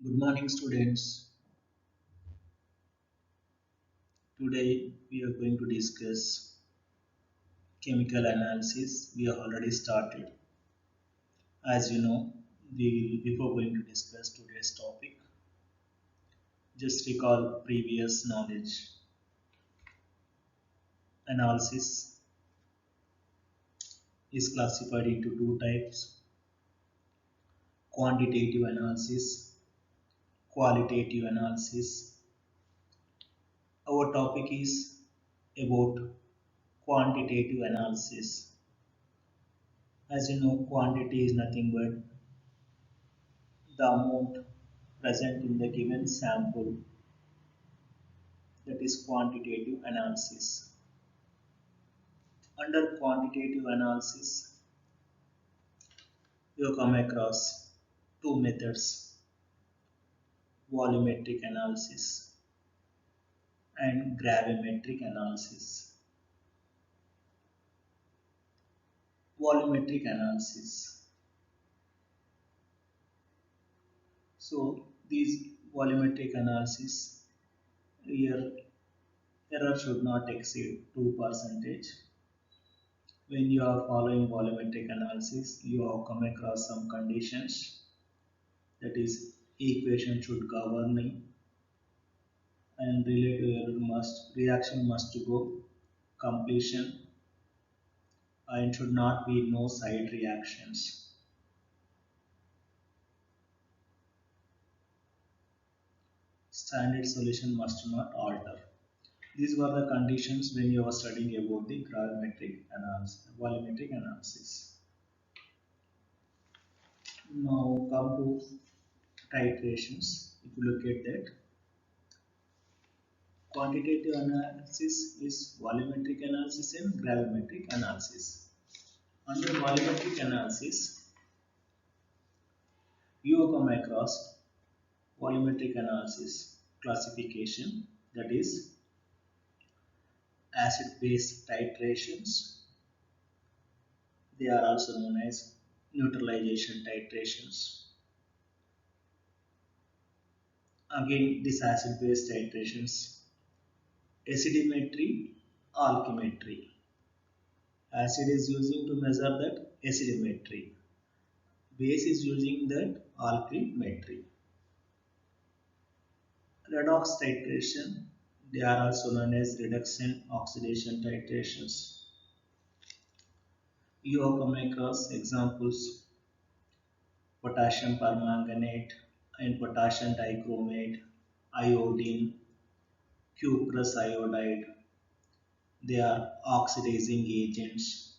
Good morning, students. Today we are going to discuss chemical analysis. We have already started. As you know, before going to discuss today's topic, just recall previous knowledge. Analysis is classified into two types: quantitative analysis, qualitative analysis. Our topic is about quantitative analysis. As you know, quantity is nothing but the amount present in the given sample, that is quantitative analysis. Under quantitative analysis, you come across two methods: volumetric analysis and gravimetric analysis. Volumetric analysis. So these volumetric analysis, here error should not exceed 2%. When you are following volumetric analysis, you have come across some conditions, that is equation should govern and reaction must go completion and should not be no side reactions. Standard solution must not alter. These were the conditions when you were studying about the gravimetric analysis, volumetric analysis. Now come to titrations. If you look at that, quantitative analysis is volumetric analysis and gravimetric analysis. Under volumetric analysis, you will come across volumetric analysis classification, that is acid-base titrations. They are also known as neutralization titrations. Again, this acid-base titrations: acidimetry, alkymetry. Acid is using to measure that acidimetry. Base is using that alkymetry. Redox titration, they are also known as reduction oxidation titrations. You have come across examples: potassium permanganate and potassium dichromate, iodine, cuprous iodide. They are oxidizing agents,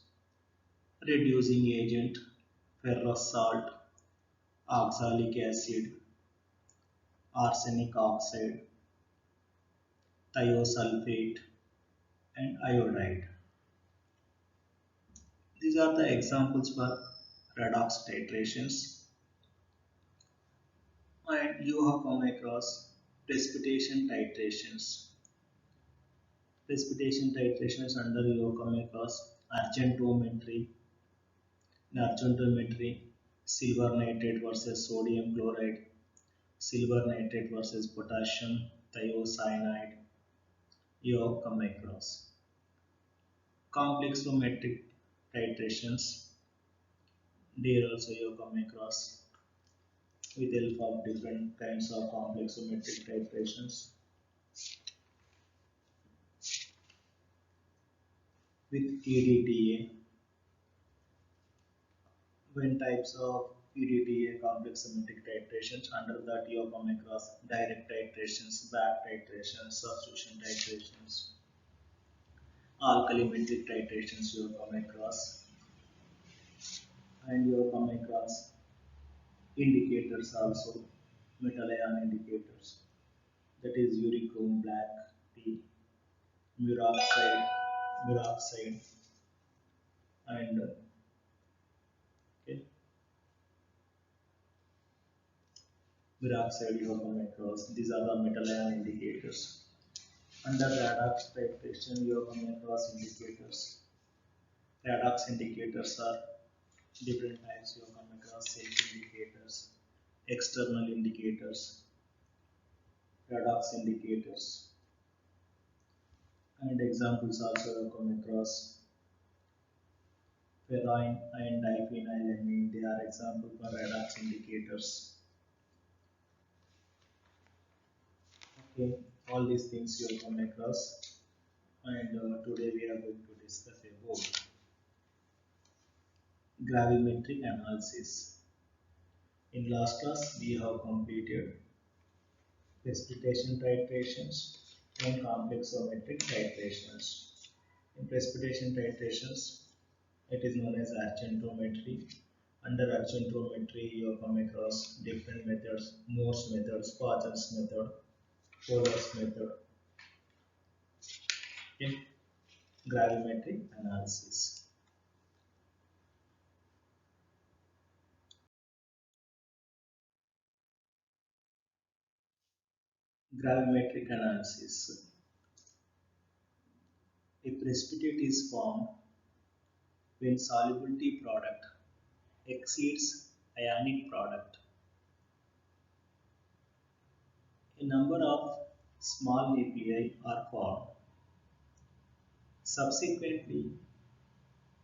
reducing agent, ferrous salt, oxalic acid, arsenic oxide, thiosulfate, and iodide. These are the examples for redox titrations. And you have come across precipitation titrations. Precipitation titrations under you have come across argentometry. In argentometry, silver nitrate versus sodium chloride, silver nitrate versus potassium thiocyanide, you have come across. Complexometric titrations, there also you have come across with the help of different kinds of complexometric titrations. With EDTA, when types of EDTA complexometric titrations, under that you have come across direct titrations, back titrations, substitution titrations, alkalimetric titrations you have come across, and you have come across indicators also, metal ion indicators, that is urichrome black tea, muroxide, and okay, muroxide you have come across. These are the metal ion indicators. Under redox titration, you have come across indicators. Redox indicators are different types. You have come across safe indicators, external indicators, redox indicators, and examples also have come across. Ferrine and diphenylamine, they are examples for redox indicators. Okay, all these things you have come across, and today we are going to discuss about gravimetric analysis. In last class, we have completed precipitation titrations and complexometric titrations. In precipitation titrations, it is known as accentometry. Under accentometry, you have come across different methods: Morse method, Spartan's method, Polar's method. In gravimetric analysis. Gravimetric analysis. A precipitate is formed when solubility product exceeds ionic product. A number of small nuclei are formed. Subsequently,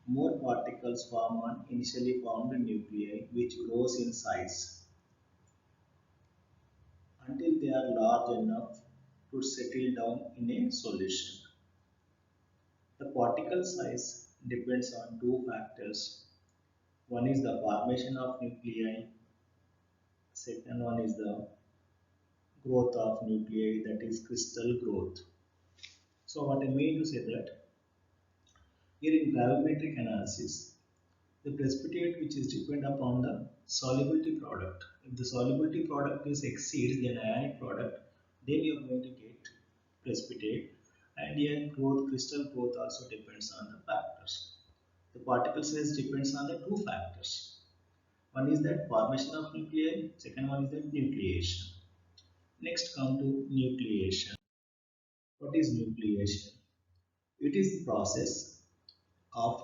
more particles form on initially formed nuclei, which grows in size until they are large enough to settle down in a solution. The particle size depends on two factors. One is the formation of nuclei, second one is the growth of nuclei, that is crystal growth. So what I mean to say that here in gravimetric analysis, the precipitate which is depend upon the solubility product. If the solubility product is exceeds the ionic product, then you are going to get precipitate, and here growth, crystal growth also depends on the factors. The particle size depends on the two factors. One is that formation of nuclei, second one is that nucleation. Next come to nucleation. What is nucleation? It is the process of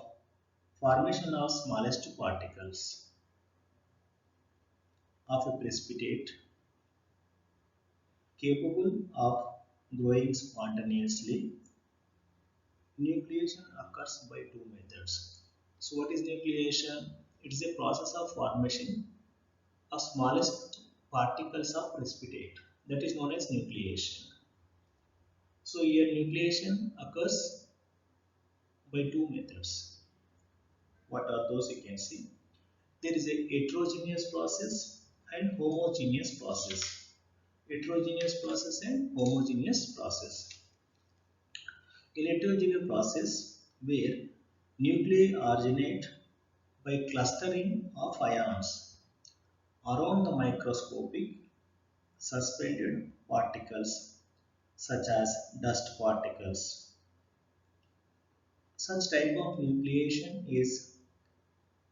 formation of smallest particles of a precipitate capable of growing spontaneously. Nucleation occurs by two methods. So what is nucleation? It is a process of formation of smallest particles of precipitate, that is known as nucleation. So here nucleation occurs by two methods. What are those? You can see there is a heterogeneous process and homogeneous process. Heterogeneous process and homogeneous process. In heterogeneous process, where nuclei originate by clustering of ions around the microscopic suspended particles such as dust particles. Such type of nucleation is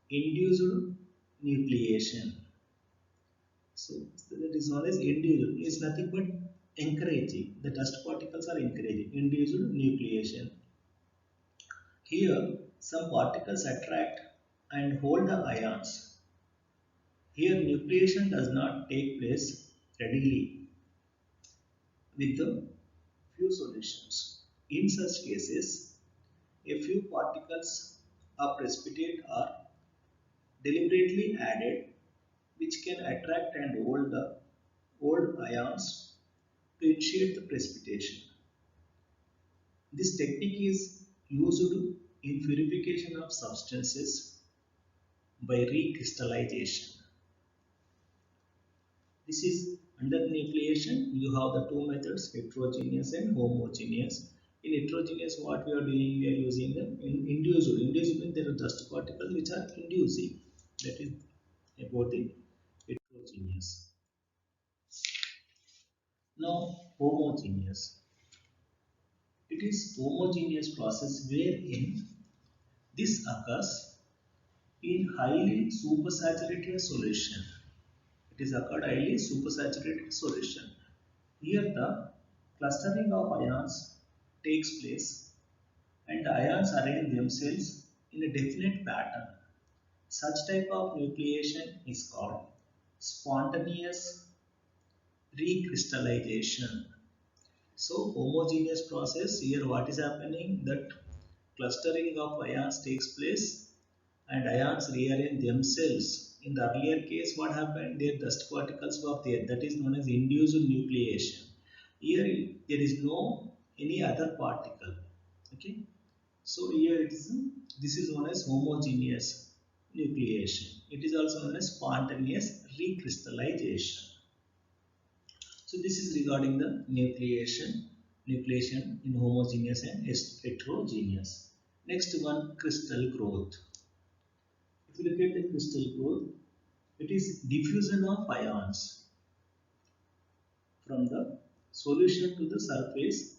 induced nucleation. So that is known as induced. It is nothing but encouraging. The dust particles are encouraging. Induced nucleation. Here some particles attract and hold the ions. Here nucleation does not take place readily with the few solutions. In such cases, a few particles of precipitate are deliberately added, which can attract and hold the old ions to initiate the precipitation. This technique is used in purification of substances by recrystallization. This is under nucleation. You have the two methods, heterogeneous and homogeneous. In heterogeneous, what we are doing, we are using the induced. Induced means there are dust particles which are inducing. That is about the heterogeneous. Now, homogeneous. It is homogeneous process wherein this occurs in highly supersaturated solution. It is occurred highly supersaturated solution. Here the clustering of ions takes place and the ions arrange themselves in a definite pattern. Such type of nucleation is called spontaneous recrystallization. So homogeneous process here, what is happening, that clustering of ions takes place and ions rearrange themselves. In the earlier case, what happened, their dust particles were there, that is known as induced nucleation. Here there is no any other particle. Okay, so here it is, this is known as homogeneous nucleation. It is also known as spontaneous recrystallization. So this is regarding the nucleation in homogeneous and heterogeneous. Next one, crystal growth. If you look at the crystal growth, it is diffusion of ions from the solution to the surface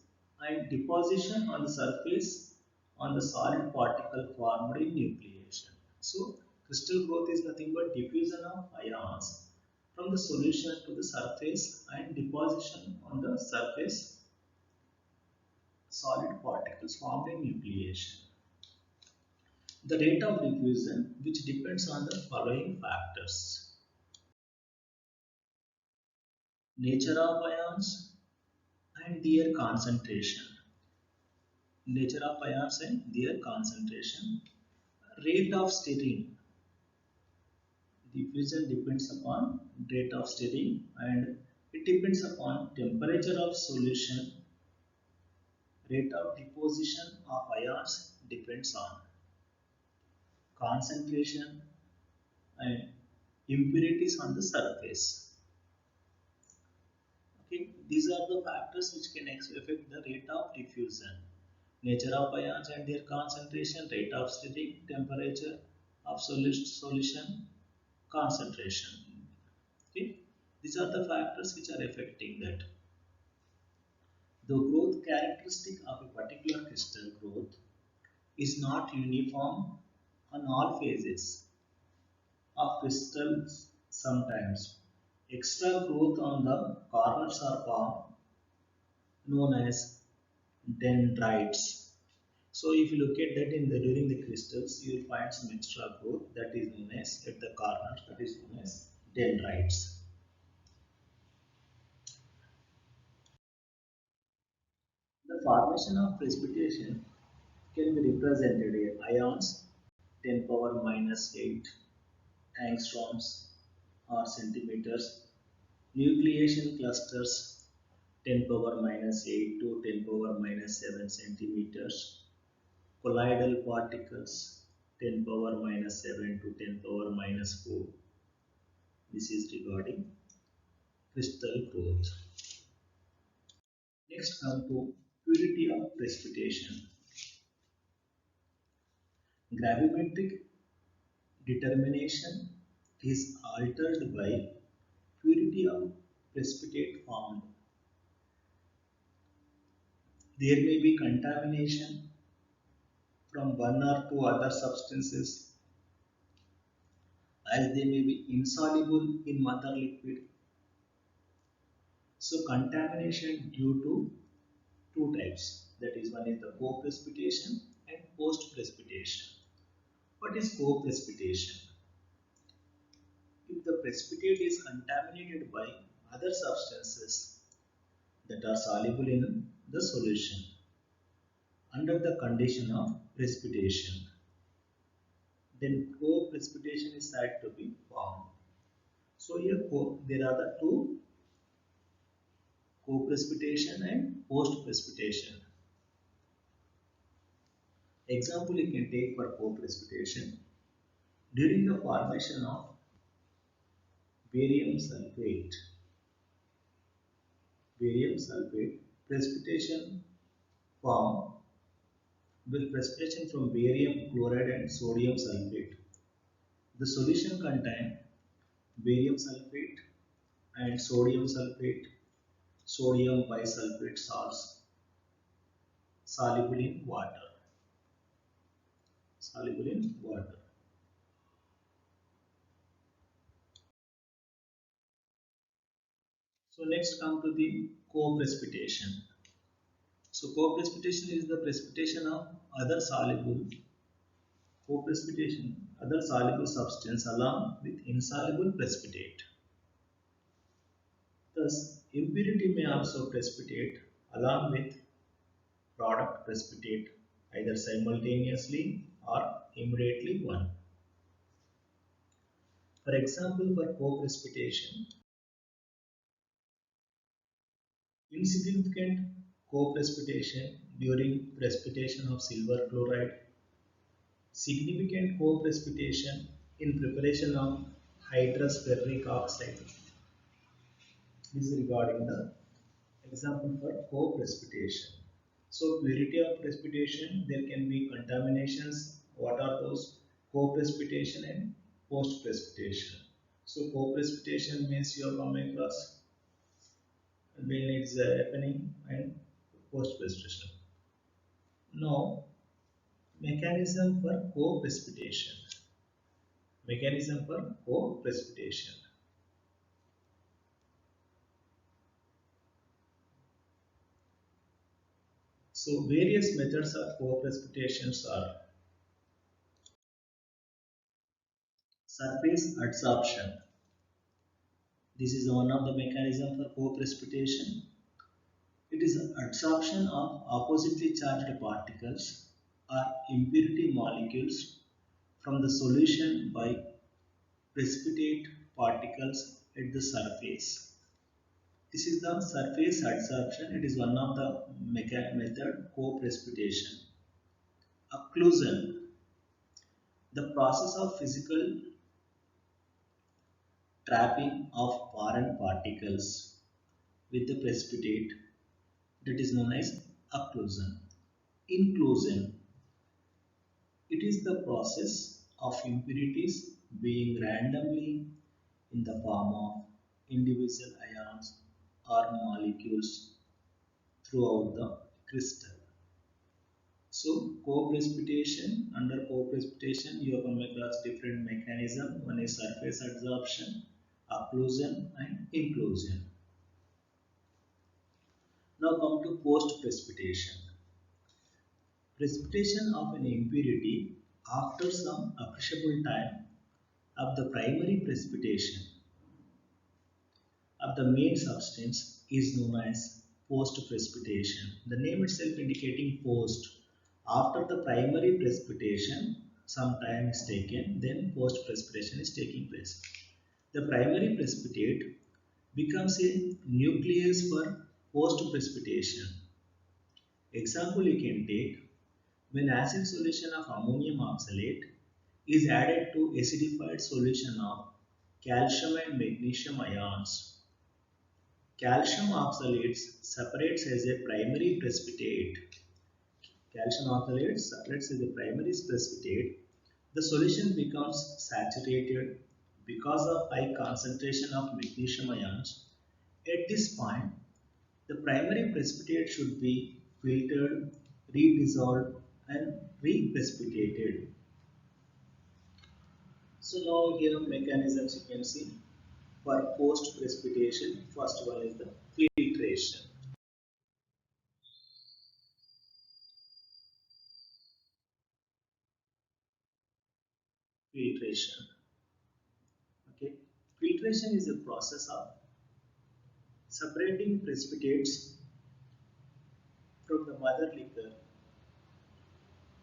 and deposition on the surface on the solid particle formed in nucleation. So crystal growth is nothing but diffusion of ions from the solution to the surface and deposition on the surface solid particles formed in nucleation. The rate of diffusion, which depends on the following factors: nature of ions and their concentration. Nature of ions and their concentration. Rate of stirring. Diffusion depends upon rate of stirring and it depends upon temperature of solution. Rate of deposition of ions depends on concentration and impurities on the surface. Okay, these are the factors which can affect the rate of diffusion. Nature of ions and their concentration, rate of stirring, temperature of solution, concentration. Okay, these are the factors which are affecting that. The growth characteristic of a particular crystal growth is not uniform on all phases of crystals. Sometimes extra growth on the corners are formed, known as dendrites. So if you look at that in the during the crystals, you will find some extra growth that is known as at the corners, that is known as dendrites. The formation of precipitation can be represented in ions 10 power minus 8 angstroms or centimeters, nucleation clusters 10 power minus 8 to 10 power minus 7 centimeters, colloidal particles 10 power minus 7 to 10 power minus 4. This is regarding crystal growth. Next come to purity of precipitation. Gravimetric determination is altered by purity of precipitate formed. There may be contamination from one or two other substances, as they may be insoluble in mother liquid. So contamination due to two types, that is, one is the co-precipitation and post-precipitation. What is co-precipitation? If the precipitate is contaminated by other substances that are soluble in the solution under the condition of precipitation, then co-precipitation is said to be formed. So here there are the two, co-precipitation and post-precipitation. Example you can take for co-precipitation. During the formation of barium sulfate, precipitation form with precipitation from barium chloride and sodium sulfate. The solution contains barium sulfate and sodium sulfate, sodium bisulfate salts soluble in water. Soluble in water. So next come to the co-precipitation. So co-precipitation is the precipitation of other soluble co-precipitation, other soluble substance along with insoluble precipitate. Thus, impurity may also precipitate along with product precipitate either simultaneously or immediately one. For example, for co-precipitation, insignificant co-precipitation during precipitation of silver chloride, significant co-precipitation in preparation of hydrous ferric oxide. This is regarding the example for co-precipitation. So purity of precipitation, there can be contaminations. What are those? Co-precipitation and post-precipitation. So co-precipitation means you are coming across when it's happening and post-precipitation. Now, mechanism for co-precipitation. Mechanism for co-precipitation. So various methods of co-precipitations are surface adsorption. This is one of the mechanisms for co-precipitation. It is adsorption of oppositely charged particles or impurity molecules from the solution by precipitate particles at the surface. This is the surface adsorption. It is one of the method co-precipitation. Occlusion, the process of physical trapping of foreign particles with the precipitate, that is known as occlusion. Inclusion, it is the process of impurities being randomly in the form of individual ions or molecules throughout the crystal. So co-precipitation, under co-precipitation you have come across different mechanisms. One is surface adsorption, occlusion and inclusion. Now come to post-precipitation. Precipitation of an impurity after some appreciable time of the primary precipitation of the main substance is known as post-precipitation. The name itself indicating post. After the primary precipitation, some time is taken, then post-precipitation is taking place. The primary precipitate becomes a nucleus for post-precipitation. Example you can take, when acid solution of ammonium oxalate is added to acidified solution of calcium and magnesium ions. Calcium oxalates separates as a primary precipitate. Calcium oxalate separates as a primary precipitate. The solution becomes saturated because of high concentration of magnesium ions. At this point, the primary precipitate should be filtered, redissolved and reprecipitated. So now here mechanisms you can see for post precipitation. First one is the filtration. Filtration. Okay. Filtration is a process of separating precipitates from the mother liquor.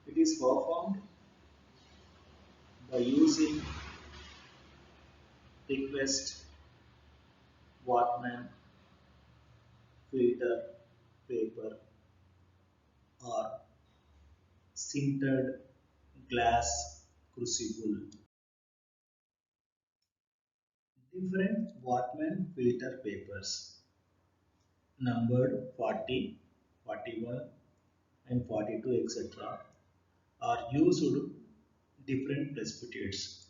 It is performed by using Request, Whatman, filter, paper or sintered glass crucible. Different Whatman filter papers numbered 40, 41 and 42 etc. are used different precipitates.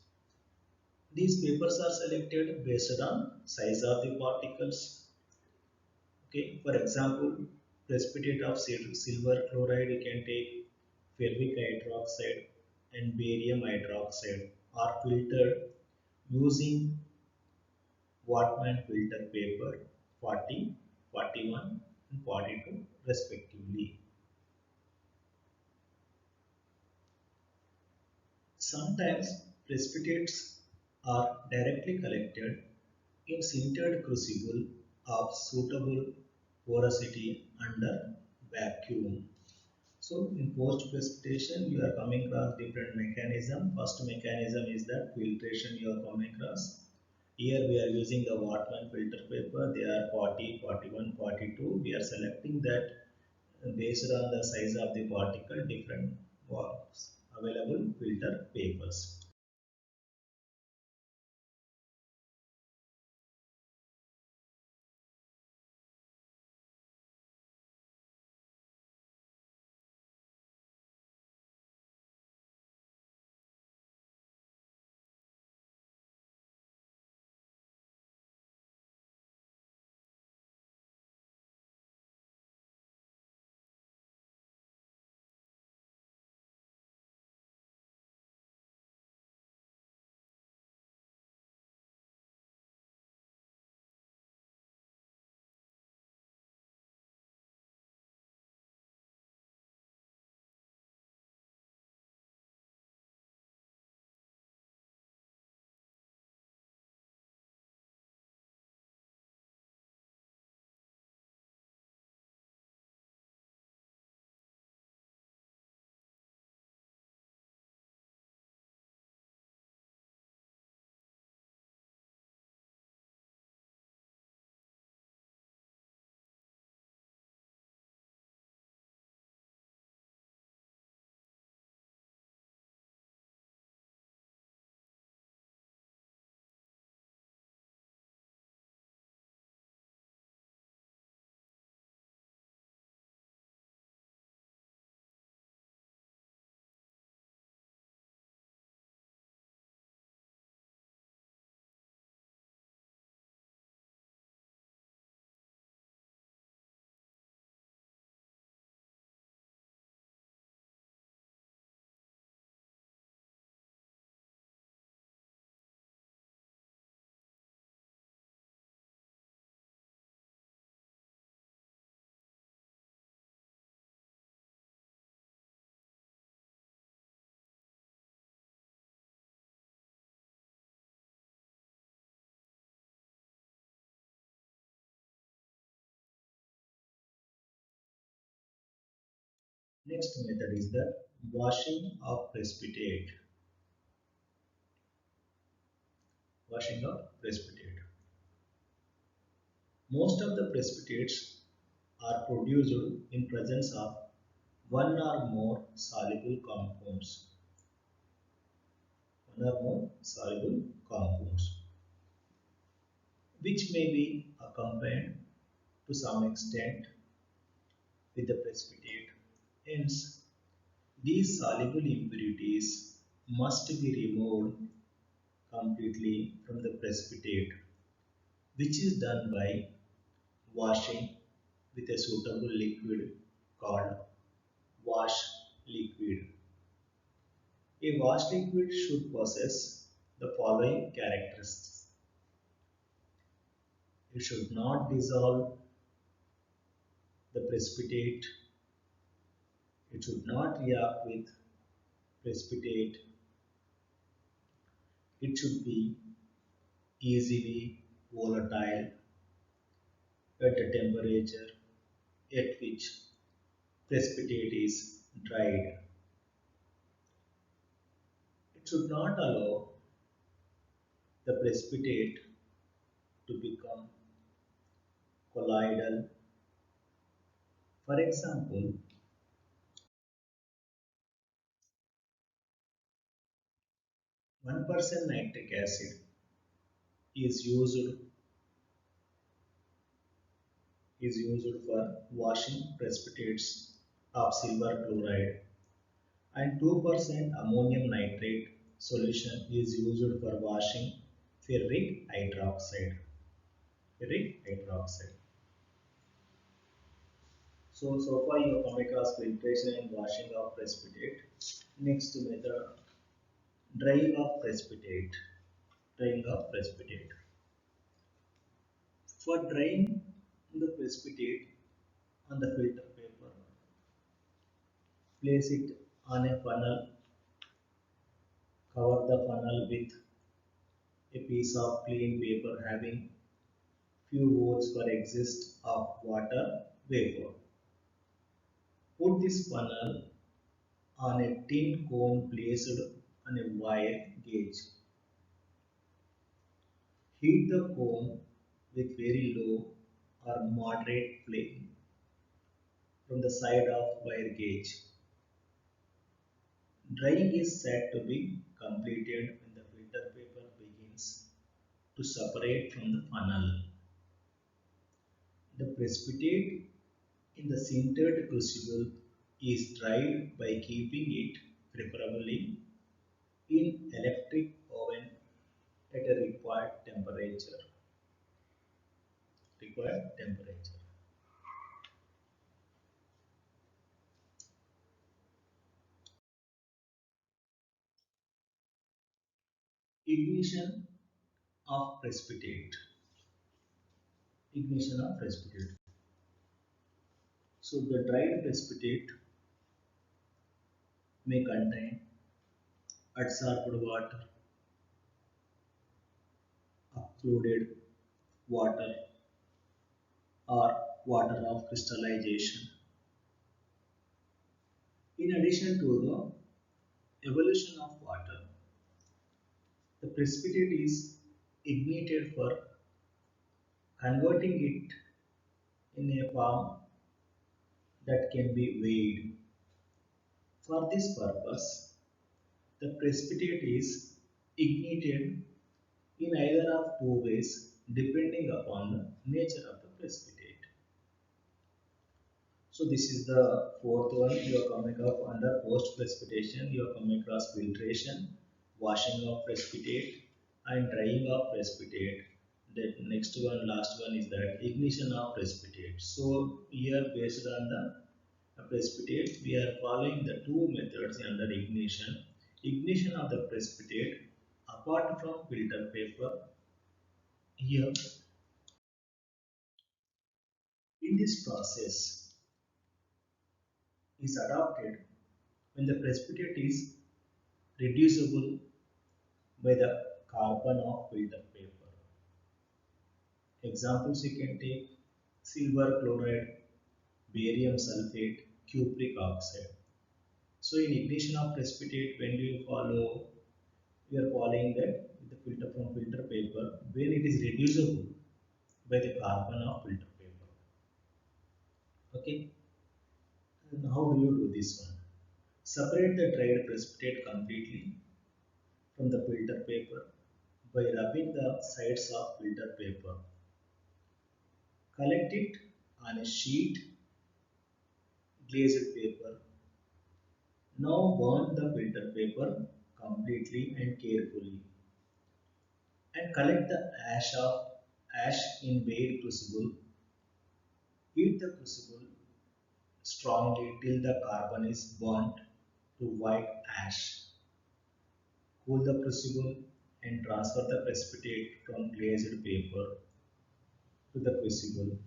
These papers are selected based on size of the particles. Okay, for example, precipitate of silver chloride, you can take ferric hydroxide and barium hydroxide are filtered using Whatman filter paper 40, 41 and 42 respectively. Sometimes precipitates are directly collected in sintered crucible of suitable porosity under vacuum. So in post precipitation, you are coming across different mechanism. First mechanism is that filtration you are coming across. Here we are using the Wattman filter paper. They are 40, 41, 42. We are selecting that based on the size of the particle, different available filter papers. Next method is the washing of precipitate. Washing of precipitate. Most of the precipitates are produced in presence of one or more soluble compounds. One or more soluble compounds, which may be accompanied to some extent with the precipitate. Hence, these soluble impurities must be removed completely from the precipitate, which is done by washing with a suitable liquid called wash liquid. A wash liquid should possess the following characteristics. It should not dissolve the precipitate. It should not react with precipitate. It should be easily volatile at a temperature at which precipitate is dried. It should not allow the precipitate to become colloidal. For example, 1% nitric acid is used for washing precipitates of silver chloride, and 2% ammonium nitrate solution is used for washing ferric hydroxide. Ferric hydroxide. So far you have come across filtration and washing of precipitate. Next method, drying of precipitate. Drying of precipitate. For drying the precipitate on the filter paper, place it on a funnel, cover the funnel with a piece of clean paper having few volts per exist of water vapor. Put this funnel on a tin cone placed on a wire gauge. Heat the cone with very low or moderate flame from the side of wire gauge. Drying is said to be completed when the filter paper begins to separate from the funnel. The precipitate in the sintered crucible is dried by keeping it, preferably, in electric oven at a required temperature. Ignition of precipitate. Ignition of precipitate. So the dried precipitate may contain adsorbed water, occluded water, or water of crystallization. In addition to the evolution of water, the precipitate is ignited for converting it in a form that can be weighed. For this purpose, the precipitate is ignited in either of two ways depending upon the nature of the precipitate. So this is the fourth one. You are coming up under post precipitation. You are coming across filtration, washing of precipitate, and drying of precipitate. The next one, last one is that ignition of precipitate. So here, based on the precipitate, we are following the two methods under ignition. Ignition of the precipitate apart from filter paper. Here, in this process, is adopted when the precipitate is reducible by the carbon of filter paper. Examples you can take: silver chloride, barium sulfate, cupric oxide. So in ignition of precipitate, when do you follow? We are following that with the filter from filter paper when it is reducible by the carbon of filter paper. Okay. And how do you do this one? Separate the dried precipitate completely from the filter paper by rubbing the sides of filter paper. Collect it on a sheet glazed paper. Now burn the filter paper completely and carefully and collect the ash in weighed crucible. Heat the crucible strongly till the carbon is burnt to white ash. Cool the crucible and transfer the precipitate from glazed paper to the crucible.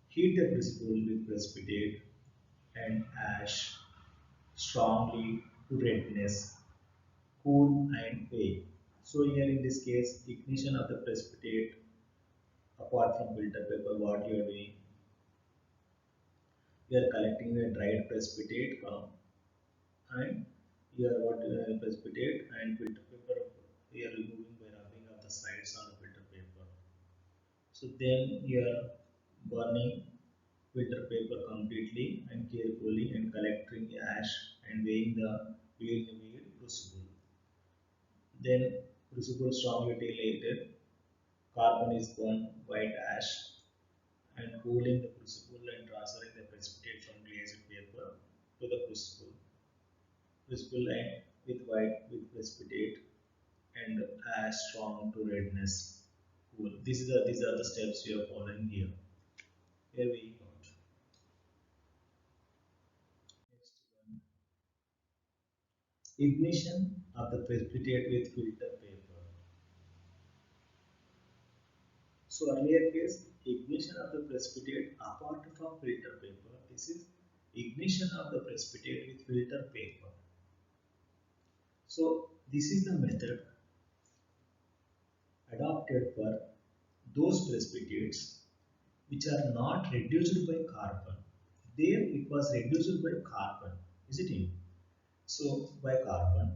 Heat the crucible with precipitate and ash strongly to redness. Cool and weigh. So here in this case, ignition of the precipitate apart from filter paper, what you are doing? You are collecting the dried precipitate and here what precipitate and filter paper we are removing by rubbing of the sides on the filter paper. So then you are burning filter paper completely and carefully and collecting ash and weighing the weighed crucible. Then crucible strongly dilated, carbon is burned, white ash, and cooling the crucible and transferring the precipitate from glazed paper to the crucible. Crucible and with white with precipitate and ash strong to redness. Cool. These are the steps we are following here. Here we got. Next one. Ignition of the precipitate with filter paper. So earlier case, ignition of the precipitate apart from filter paper. This is ignition of the precipitate with filter paper. So this is the method adopted for those precipitates which are not reduced by carbon. There it was reduced by carbon, isn't it? So by carbon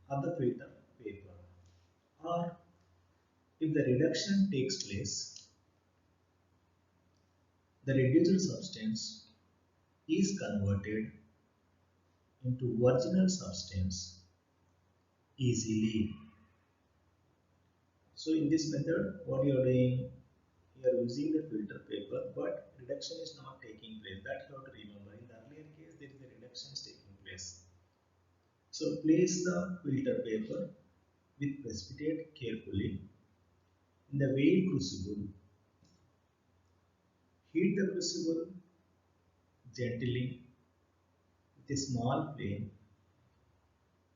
of the filter paper, or if the reduction takes place, the reduced substance is converted into original substance easily. So in this method, what you are doing, you are using the filter paper, but reduction is not taking place. That you have to remember. In the earlier case, there is a reduction is taking place. So place the filter paper with precipitate carefully in the weighed crucible. Heat the crucible gently with a small flame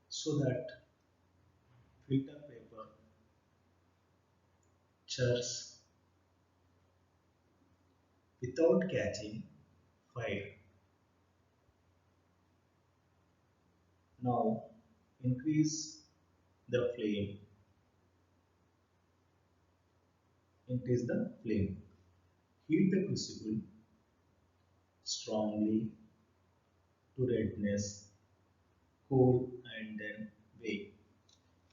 so that filter paper churs without catching fire. Now increase the flame. Increase the flame. Heat the crucible strongly to redness, cool and then weigh.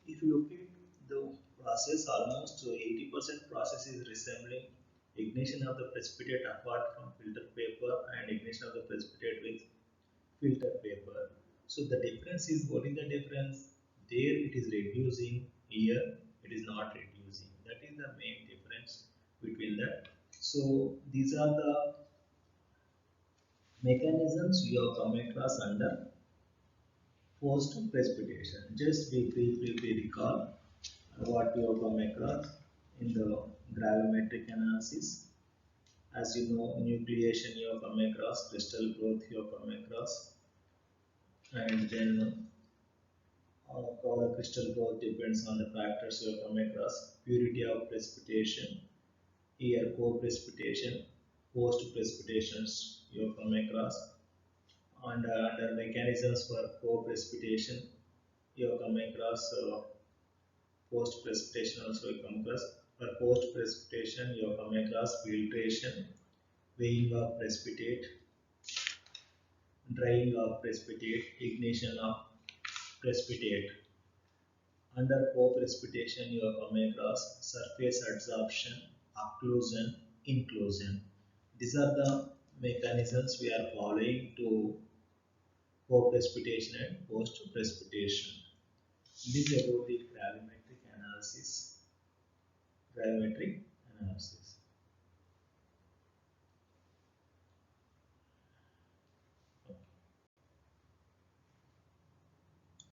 If you look at the process, almost 80% process is resembling ignition of the precipitate apart from filter paper and ignition of the precipitate with filter paper. So the difference is, what is the difference? There it is reducing, here it is not reducing. That is the main difference between that. So these are the mechanisms you have come across under post precipitation. Just we briefly recall what you have come across in the gravimetric analysis. As you know, nucleation you have come across, crystal growth you have come across, and then how the crystal growth depends on the factors you have come across. Purity of precipitation, here co-precipitation, post-precipitations you have come across, and under mechanisms for co-precipitation you have come across post-precipitation also you come across. For post-precipitation you have come across filtration, weighing of precipitate, drying of precipitate, ignition of precipitate. Under co-precipitation you have come across surface adsorption, occlusion, inclusion. These are the mechanisms we are following to co-precipitation and post-precipitation. This is about the gravimetric analysis. Gravimetric analysis.